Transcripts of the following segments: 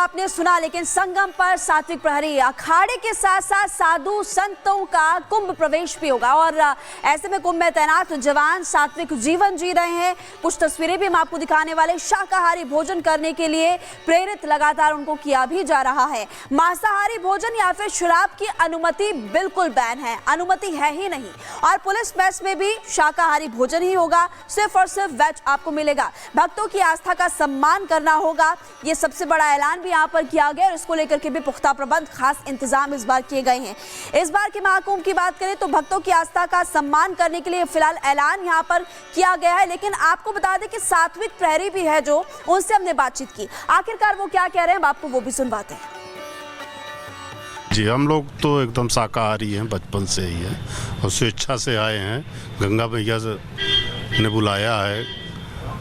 आपने सुना, लेकिन संगम पर सात्विक प्रहरी अखाड़े के साथ साथ साधु संतों का कुंभ प्रवेश भी होगा और ऐसे में कुंभ में तैनात जवान सात्विक जीवन जी रहे हैं। कुछ तस्वीरें भी हम आपको दिखाने वाले। शाकाहारी भोजन करने के लिए प्रेरित लगातार उनको किया भी जा रहा है। मांसाहारी भोजन या फिर शराब की अनुमति बिल्कुल बैन है, अनुमति है ही नहीं। और पुलिस मेस में भी शाकाहारी भोजन ही होगा, सिर्फ और सिर्फ वेज आपको मिलेगा। भक्तों की आस्था का सम्मान करना होगा, ये सबसे बड़ा ऐलान भी यहाँ पर किया गया और इसको लेकर के भी पुख्ता प्रबंध, खास इंतजाम इस बार किए गए हैं। इस बार के महाकुंभ की बात करें तो भक्तों की आस्था का सम्मान करने के लिए फिलहाल ऐलान यहाँ पर किया गया है। लेकिन आपको बता दें कि सात्विक प्रहरी भी है जो, उनसे हमने बातचीत की। आखिरकार वो क्या कह रहे हैं, आपको वो भी सुनवाते हैं। जी, हम लोग तो एकदम शाकाहारी हैं, बचपन से ही है और स्वेच्छा से आए हैं। गंगा मैया ने बुलाया है।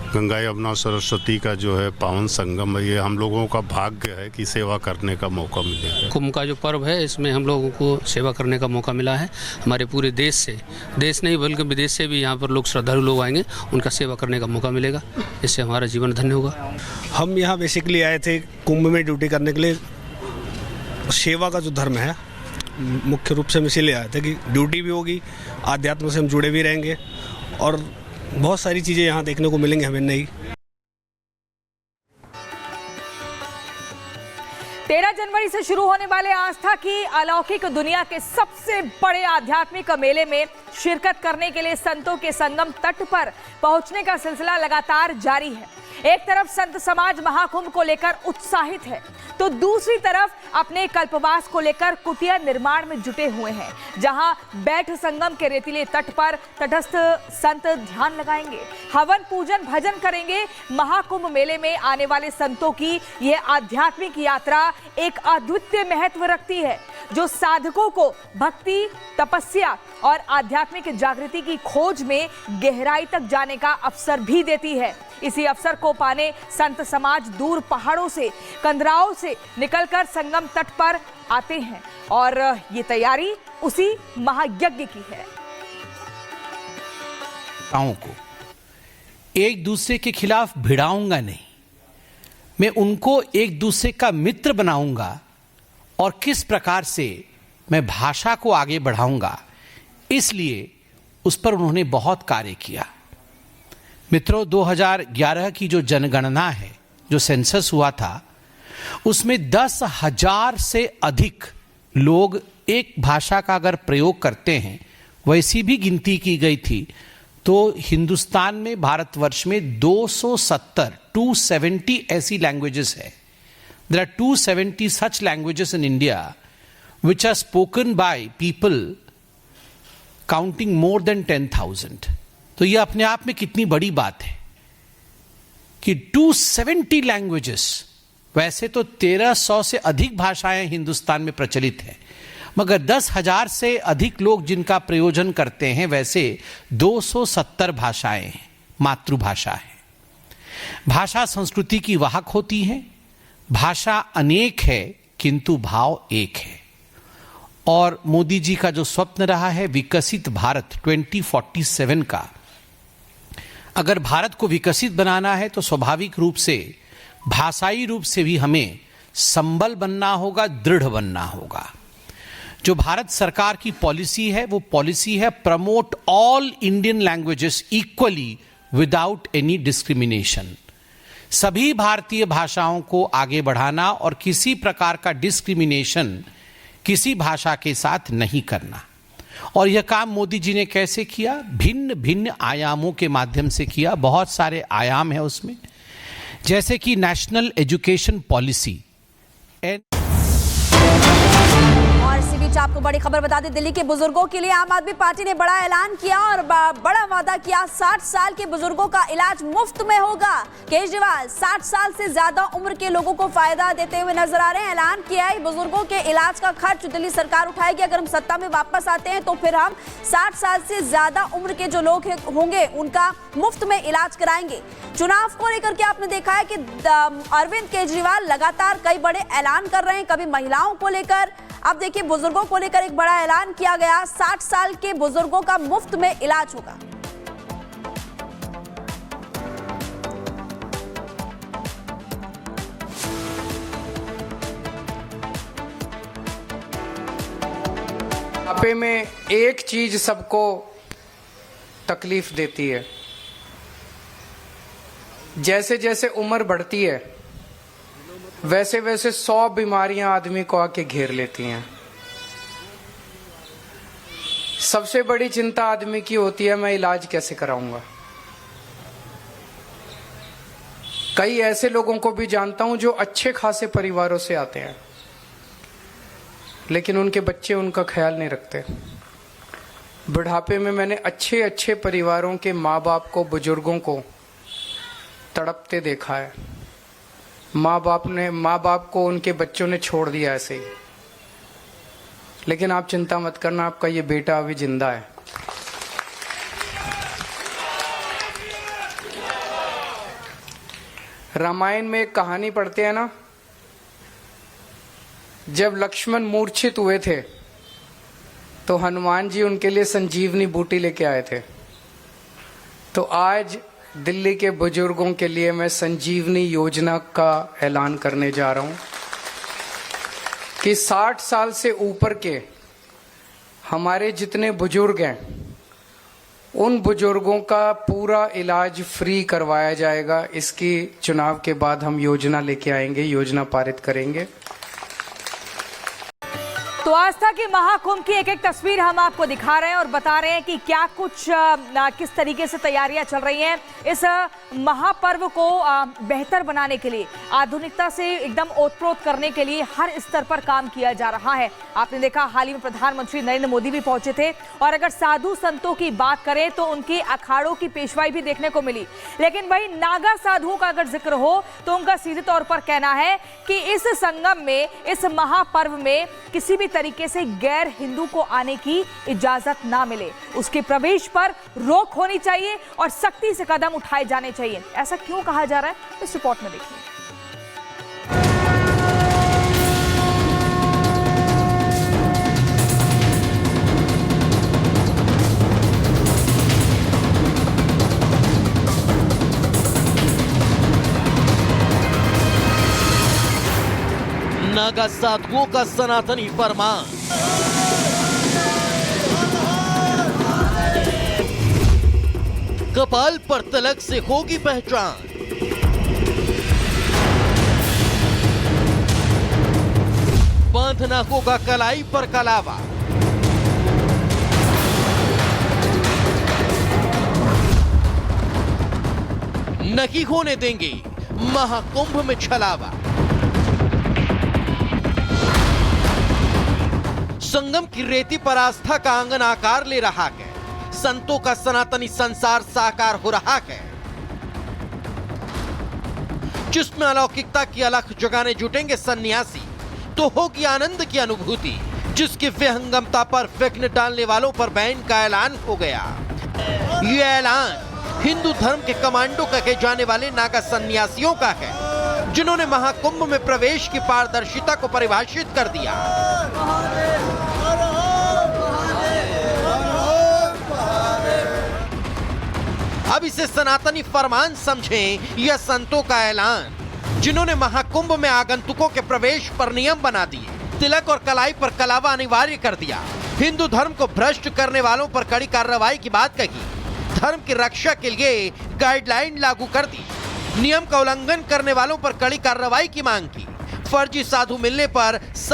गंगा यमुना सरस्वती का जो है पावन संगम है, ये हम लोगों का भाग्य है कि सेवा करने का मौका मिलेगा। कुंभ का जो पर्व है, इसमें हम लोगों को सेवा करने का मौका मिला है। हमारे पूरे देश से, देश नहीं बल्कि विदेश से भी यहाँ पर लोग, श्रद्धालु लोग आएंगे, उनका सेवा करने का मौका मिलेगा। इससे हमारा जीवन धन्य होगा। हम यहाँ बेसिकली आए थे कुंभ में ड्यूटी करने के लिए। सेवा का जो धर्म है, मुख्य रूप से हम इसीलिए आए थे कि ड्यूटी भी होगी, आध्यात्म से हम जुड़े भी रहेंगे और बहुत सारी चीज़ें यहाँ देखने को मिलेंगी हमें। नहीं, 13 जनवरी से शुरू होने वाले आस्था की अलौकिक दुनिया के सबसे बड़े आध्यात्मिक मेले में शिरकत करने के लिए संतों के संगम तट पर पहुंचने का सिलसिला लगातार जारी है। एक तरफ संत समाज महाकुंभ को लेकर उत्साहित है, तो दूसरी तरफ अपने कल्पवास को लेकर कुटिया निर्माण में जुटे हुए हैं, जहां बैठ संगम के रेतीले तट पर तटस्थ संत ध्यान लगाएंगे, हवन पूजन भजन करेंगे। महाकुंभ मेले में आने वाले संतों की यह आध्यात्मिक यात्रा एक अद्वितीय महत्व रखती है, जो साधकों को भक्ति, तपस्या और आध्यात्मिक जागृति की खोज में गहराई तक जाने का अवसर भी देती है। इसी अवसर को पाने संत समाज दूर पहाड़ों से, कंदराओं से निकलकर संगम तट पर आते हैं और ये तैयारी उसी महायज्ञ की है। को एक दूसरे के खिलाफ भिड़ाऊंगा नहीं, मैं उनको एक दूसरे का मित्र बनाऊंगा और किस प्रकार से मैं भाषा को आगे बढ़ाऊंगा, इसलिए उस पर उन्होंने बहुत कार्य किया। मित्रों, 2011 की जो जनगणना है, जो सेंसस हुआ था, उसमें 10,000 से अधिक लोग एक भाषा का अगर प्रयोग करते हैं, वैसी भी गिनती की गई थी, तो हिंदुस्तान में, भारतवर्ष में 270 ऐसी लैंग्वेजेस है। There are 270 such languages in India which are spoken by people counting more than 10,000. तो ये अपने आप में कितनी बड़ी बात है कि 270 लैंग्वेजेस। वैसे तो 1300 से अधिक भाषाएं हिंदुस्तान में प्रचलित है, मगर 10,000 से अधिक लोग जिनका प्रयोजन करते हैं, वैसे 270 भाषाएं मातृभाषा है। भाषा संस्कृति की वाहक होती है। भाषा अनेक है किंतु भाव एक है। और मोदी जी का जो स्वप्न रहा है विकसित भारत 2047 का, अगर भारत को विकसित बनाना है तो स्वाभाविक रूप से भाषाई रूप से भी हमें संबल बनना होगा, दृढ़ बनना होगा। जो भारत सरकार की पॉलिसी है, वो पॉलिसी है promote all Indian languages equally without any discrimination. सभी भारतीय भाषाओं को आगे बढ़ाना और किसी प्रकार का डिस्क्रिमिनेशन किसी भाषा के साथ नहीं करना। और यह काम मोदी जी ने कैसे किया? भिन्न भिन्न आयामों के माध्यम से किया। बहुत सारे आयाम है उसमें, जैसे कि नेशनल एजुकेशन पॉलिसी। और इसी बीच आपको बड़ी खबर बता दें, दिल्ली के बुजुर्गों के लिए आम आदमी पार्टी ने बड़ा ऐलान किया और बड़ा वादा किया। 60 साल के बुजुर्गों का इलाज मुफ्त में होगा। केजरीवाल 60 साल से ज्यादा उम्र के लोगों को फायदा देते हुए नजर आ रहे हैं। ऐलान किया है बुजुर्गों के इलाज का खर्च दिल्ली सरकार उठाएगी। अगर हम सत्ता में वापस आते हैं तो फिर हम 60 साल से ज्यादा उम्र के जो लोग होंगे उनका मुफ्त में इलाज कराएंगे। चुनाव को लेकर के आपने देखा है कि अरविंद केजरीवाल लगातार कई बड़े ऐलान कर रहे हैं, कभी महिलाओं को लेकर, अब देखिए बुजुर्गों को लेकर एक बड़ा ऐलान किया गया। 60 साल के बुजुर्गों का मुफ्त में इलाज होगा। बुढ़ापे में एक चीज सबको तकलीफ देती है, जैसे जैसे उम्र बढ़ती है वैसे वैसे 100 बीमारियां आदमी को आके घेर लेती हैं। सबसे बड़ी चिंता आदमी की होती है, मैं इलाज कैसे कराऊंगा। कई ऐसे लोगों को भी जानता हूं जो अच्छे खासे परिवारों से आते हैं, लेकिन उनके बच्चे उनका ख्याल नहीं रखते। बुढ़ापे में मैंने अच्छे अच्छे परिवारों के माँ बाप को, बुजुर्गों को तड़पते देखा है। माँ बाप को उनके बच्चों ने छोड़ दिया ऐसे ही। लेकिन आप चिंता मत करना, आपका ये बेटा अभी जिंदा है। रामायण में एक कहानी पढ़ते हैं ना, जब लक्ष्मण मूर्छित हुए थे तो हनुमान जी उनके लिए संजीवनी बूटी लेके आए थे। तो आज दिल्ली के बुजुर्गों के लिए मैं संजीवनी योजना का ऐलान करने जा रहा हूं कि 60 साल से ऊपर के हमारे जितने बुजुर्ग हैं उन बुजुर्गों का पूरा इलाज फ्री करवाया जाएगा। इसकी चुनाव के बाद हम योजना लेके आएंगे, योजना पारित करेंगे। तो आस्था के महाकुंभ की एक एक तस्वीर हम आपको दिखा रहे हैं और बता रहे हैं कि क्या कुछ किस तरीके से तैयारियां चल रही हैं इस महापर्व को बेहतर बनाने के लिए, आधुनिकता से एकदम ओतप्रोत करने के लिए हर स्तर पर काम किया जा रहा है। आपने देखा हाल ही में प्रधानमंत्री नरेंद्र मोदी भी पहुंचे थे और अगर साधु संतों की बात करें तो उनकी अखाड़ों की पेशवाई भी देखने को मिली। लेकिन वही नागा साधुओं का अगर जिक्र हो तो उनका सीधे तौर पर कहना है कि इस संगम में, इस महापर्व में किसी भी तरीके से गैर हिंदू को आने की इजाजत ना मिले, उसके प्रवेश पर रोक होनी चाहिए और सख्ती से कदम उठाए जाने चाहिए। ऐसा क्यों कहा जा रहा है, इस रिपोर्ट में देखिए। नागा साधुओं का सनातनी फरमान, कपाल पर तिलक से होगी पहचान। बांधना होगा कलाई पर कलावा। नहीं होने देंगे महाकुंभ में छलावा। संगम की रेती पर आस्था का आंगन आकार ले रहा है, संतों का सनातनी संसार साकार हो रहा है, जिसमें अलौकिकता की अलख जगाने जुटेंगे सन्यासी तो होगी आनंद की अनुभूति, जिसकी विहंगमता पर विघ्न डालने वालों पर बैन का ऐलान हो गया। यह ऐलान हिंदू धर्म के कमांडो कहे जाने वाले नागा सन्यासियों का है, जिन्होंने महाकुंभ में प्रवेश की पारदर्शिता को परिभाषित कर दिया। अब इसे सनातनी फरमान समझें या संतों का ऐलान, जिन्होंने महाकुंभ में आगंतुकों के प्रवेश पर नियम बना दिए, तिलक और कलाई पर कलावा अनिवार्य कर दिया, हिंदू धर्म को भ्रष्ट करने वालों पर कड़ी कार्रवाई की बात कही, धर्म की रक्षा के लिए गाइडलाइन लागू कर दी, नियम का उल्लंघन करने वालों पर कड़ी कार्रवाई की मांग की, फर्जी साधु मिलने पर